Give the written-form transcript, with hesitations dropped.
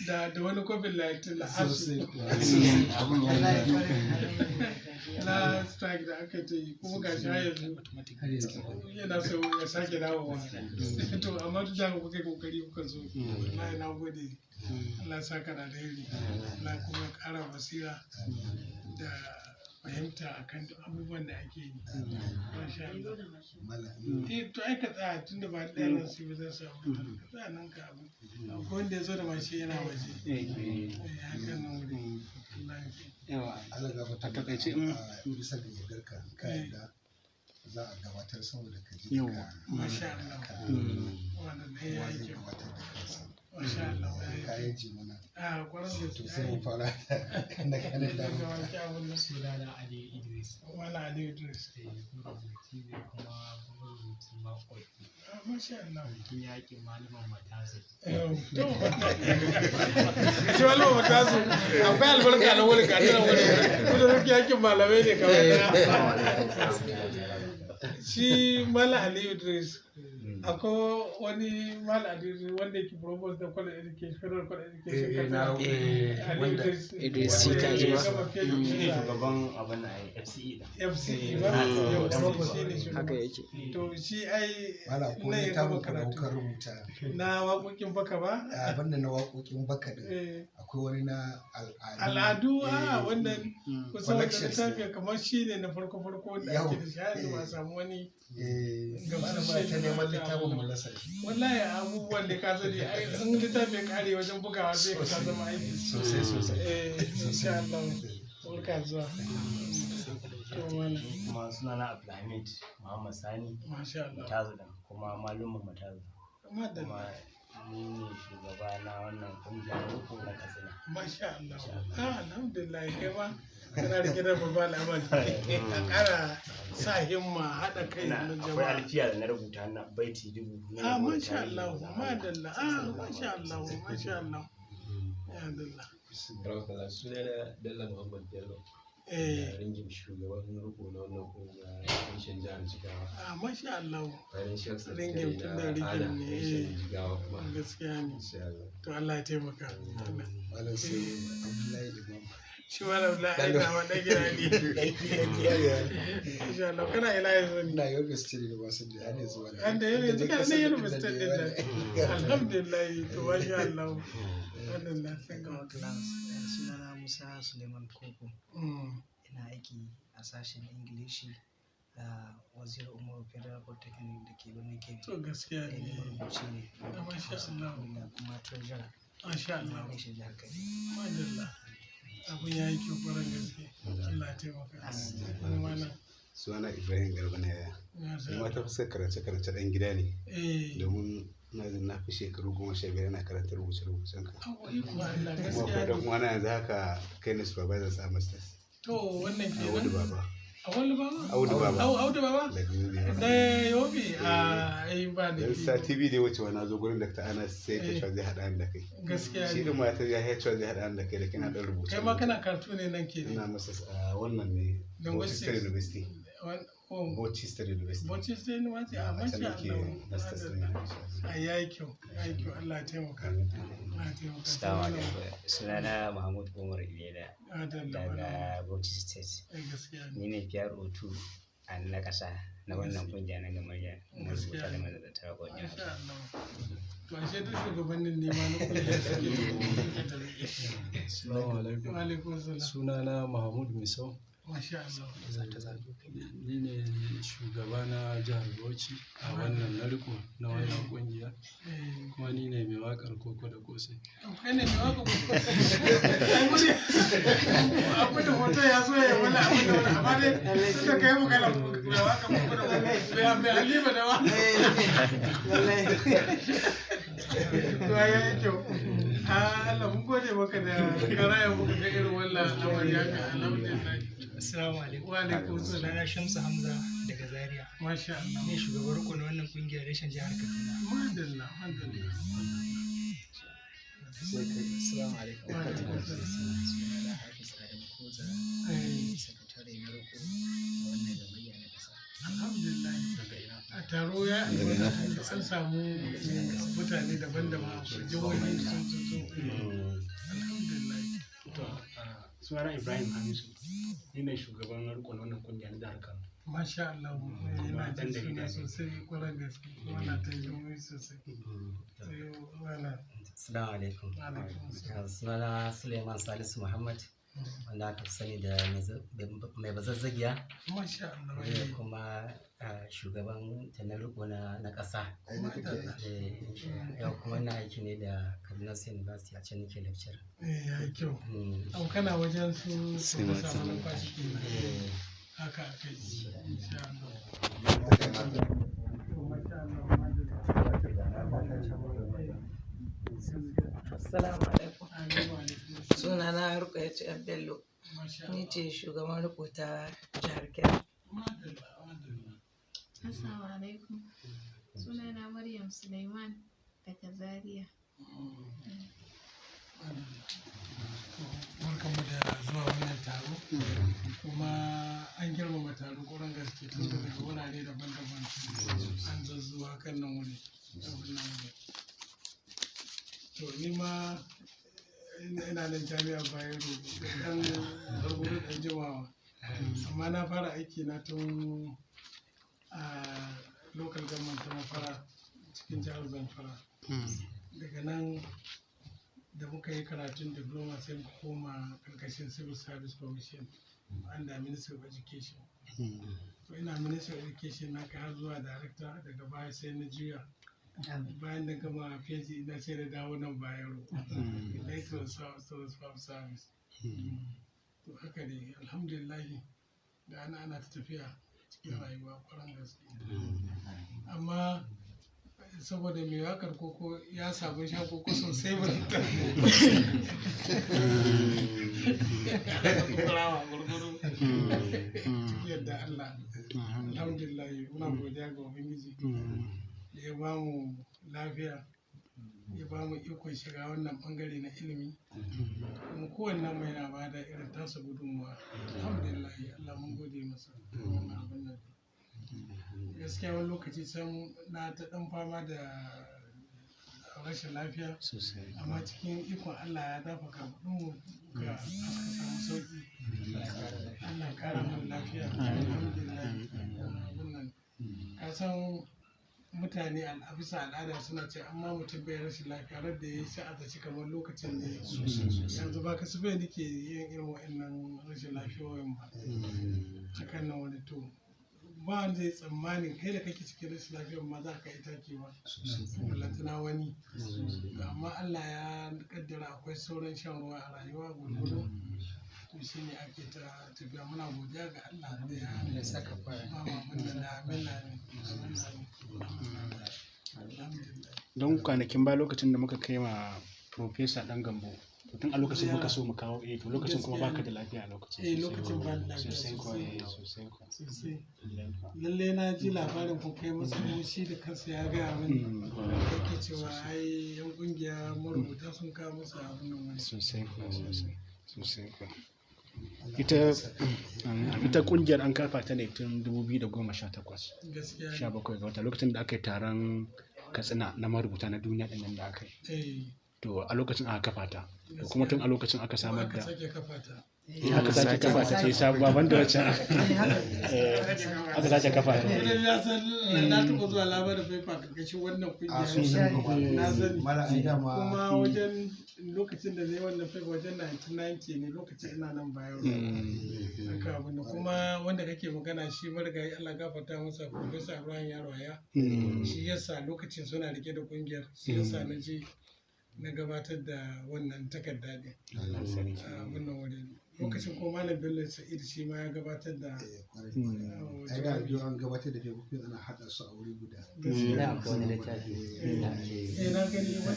da wani kofin la'asu na strike da aka ta yi kuma ga shi yanzu yana so ya sake dawowa to amma duk da kuka kokari kuka zo wallahi na gode Allah saka da alheri Allah kuma kara basira da fahimta akan duk abubuwan da ake yi masha Allah to ai ka tsaya tun da ba ɗaya nan su zai samu ka tsaya nan ka abu akwai wanda ya zo da mashi yana waje hakan nan wuri yawa a takaice bisa ga yadarka ka yadda za a gabatar saboda ka ji yawa masha Allah wannan ne ya yi kyau masha Allah kayan ji mana kwarar da to sai mu fara kan da kanin da sunana Ali Idris. wala Ali Idris kuma rubutu makoki. masha Allah Tun yaƙin malaman matasa. shi malaman matasa akwai albarka na wani gani na wani kuma duk yakin malamai ne kawai shi mala Ali Idris akwai wani mala Ali Idris wanda yake provost da college education federal college education wanda Idris ka ji ba shine shugaban abin da FCE da FCE ba shi ne haka yake to shi ai wala ko ne ta baka daukar rubuta na waƙoƙin baka ba abin da na waƙoƙin baka din akwai wani na al'adu wannan kusan wanda littafi kamar shi ne na farko wanda ake da shi yanzu ba samu wani gaba da ba ta neman littafin mulasa wallahi abubuwan da ka sani ai sun littafin kare wajen bugawa sai ka zama aiki sosai insha Allah barka zuwa kuma suna na Abdulhamid Muhammad Sani masha Allah Mutazu kuma malumin Mutazu madalla ni ne shugaba na wannan kungiyar uku na Katsina masha Allah alhamdulillah kai ma kana rike da babban al'amari a ƙara sa himma haɗa kai na akwai jama'a alfiya da na rubuta na baiti 1000 masha Allah madalla masha Allah masha Allah ya Allah sunana Dalla Muhammad Bello ringin shugaban riko na wannan kungiya reshen jihar Jigawa masha Allah bayan shek ringin tun da ringin ne Jigawa kuma gaskiya ne to Allah ya taimaka malam sai Abdullahi Imam shi malam Abdullahi da wannan gida ne insha Allah kana ila yanzu ne na yau gaske da wasu da ne zuwa an da yanzu kana ne yana mustad din da alhamdulillah to masha Allah wannan na san ga class sunana Musa Suleiman Koko. Ina aiki a sashen Ingilishi da Wazir Umar Federal Polytechnic da ke birnin Kebbi. to gaskiya ne Marubuci ne. masha Allah Da kuma treasurer. masha Allah Reshen jihar Kebbi. madalla abun ya yi kyau kwarin gaske Allah ya taimaka wani mana suna Ibrahim Garba na yaya kuma ta fuskar karance ɗan gida ne domin na fi shekaru 15 na karanta rubuce-rubucen ka kuma don kuma na yanzu haka kai ne supervisor a masters to wannan ke Audu Baba Audu Baba da yobi a ba da dan sati biyu da wuce na zo gurin Dr. Anas sai ta cewa zai haɗa da kai gaskiya shi din mata ya cewa zai haɗa da kai da kina ɗan rubuce kai ma kana karatu ne nan ke ina masters a wannan ne Rochester University Rochester University Rochester University a masha Allah a yayi kyau Allah ya taimaka Assalamu alaikum. Sunana Mahmud Umar Ilela daga Bauchi State. Ni ne PRO2 a na ƙasa na wannan kungiya na gamayya na rubuta da mazata wajen to ashe duk shugabannin ne ma na kungiya suke Assalamu alaikum. Sunana Mahmud Misau. masha Allah Ni ne shugaba na jihar Bauchi a wannan narko na wannan kungiya kuma ni ne mai wakar koko da kosai. kai ne mai wakar koko abu da hoto ya zo ya wani abu da wani amma dai su da kai magana mai wakar koko da koko mai halima da wa to ya yi kyau Allah mun gode maka da karaya muka ga irin wannan al'amari haka alhamdulillah. Assalamu alaikum. Wa alaikum salam. Sunana Shamsu Hamza daga Zaria. Masha Allah. Ne shugaban riko na wannan kungiyar reshen jihar Kaduna. Madalla. Assalamu alaikum. Wa alaikum salam. Sunana Hafiz Adam Koza. Sakatare na riko na wannan gamayya na ƙasa. Alhamdulillah. A taro ya an samu mutane daban-daban a jihohi sun Sunana Ibrahim Hamisu. Ni ne shugaban rikon wannan kungiya na jihar Kano. Masha Allah, yana jin suna sosai kwarar gaske, wana ta yi sosai. Assalamu alaikum. Sunana Suleiman Salisu Muhammad, wanda aka fi sani da mai bazazzagiya. Masha Allah. Ne kuma shugaban ta na riko na ƙasa. Yau kuma na aiki ne da Kaduna State University a can nake lecture. Ya yi kyau. Au kana wajen su samu numfashi kenan. Haka aka yi. Insha Allah. Assalamu alaikum. Sunana Rukayatu Bello. Ni ce shugaban riko ta jihar Kebbi. Assalamu alaikum. Sunana Maryam Suleiman daga Zaria. Barkanmu da zuwa wannan taro, kuma an girmama taro ƙwarar gaske tun daga wurare daban-daban an zazzuwa kan nan wuri. To ni ma ina nan jami'a Bayero ɗan gurguru ɗan jimawa, amma na fara aiki na tun a local government ta Mafara cikin jihar Zamfara. Daga nan da muka yi karatun diploma sai muka koma karkashin civil service commission under ministry of education. To ina ministry of education na kai har zuwa director, daga baya sai na juya bayan da gama PhD ina sai da dawo nan Bayero electoral service. To haka ne, alhamdulillah da ana ta tafiya cikin rayuwa kwaran gaske, amma saboda mai wakar koko ya samu sha koko sosai ba ta gurguru yadda Allah. Alhamdulillah muna godiya ga Ubangiji da ya ba mu lafiya, ya ba mu ikon shiga wannan bangare na ilimi, kuma kowanne mai na ba da irin tasa gudunmuwa. Alhamdulillah Allah mun gode masa. Gaskiya wani lokaci can na ta dan fama da rashin lafiya, amma cikin ikon Allah ya dafa karɓuɗinmu ga aka samu sauƙi. Allah kara mun lafiya. Alhamdulillah. Ka san mutane a bisa al'ada suna ce amma mutum bai rashin lafiya rar da ya yi sa'a zaci kamar lokacin da yanzu ba kasu bai nake yin irin wa'annan rashin lafiyoyin ba. Hakan nan wani to ba wanda zai tsammanin kai da kake cikin rashin lafiyar ma za ka yi takewa balantana wani, amma Allah ya kaddara akwai sauran shan ruwa a rayuwa gurgudu, to shi ne ake ta tafiya. Muna godiya ga Allah da ya saka ba mun da amina. Don kwanakin ba lokacin da muka kai ma Profesa Dan Gambo, to tun a lokacin muka so mu kawo to lokacin kuma baka da lafiya a lokacin. Lokacin ba da lafiya sosai. Lalle na ji labarin ku kai masa, shi da kansa ya gaya min yake cewa ai yan kungiya marubuta sun kawo masa abin nan wani. Sosai. Ita kungiyar an kafa ta ne tun 2018, 17 ga wata, lokacin da aka yi taron Katsina na marubuta na duniya ɗin nan da aka yi. To a lokacin aka kafa ta, to kuma tun a lokacin aka samar da aka sake kafa ta ce sabuwa banda wacce aka sake kafa ta. Na taɓa zuwa labarin faifa karkashin wannan kungiya na sani, kuma wajen lokacin da zai wannan faifa wajen 1990 ne, lokacin ina nan Bayero. Haka abin kuma wanda kake magana shi marigayi Allah gafarta masa Professor Ibrahim Yarwaya, shi yasa lokacin suna rike da kungiyar, shi yasa na je na gabatar da wannan takarda ne a wannan wuri. Lokacin ko Malam Bello Sa'id shi ma ya gabatar da an gabatar da fefofin ana haɗa su a wuri guda. Na akwai wani littafi. Na gani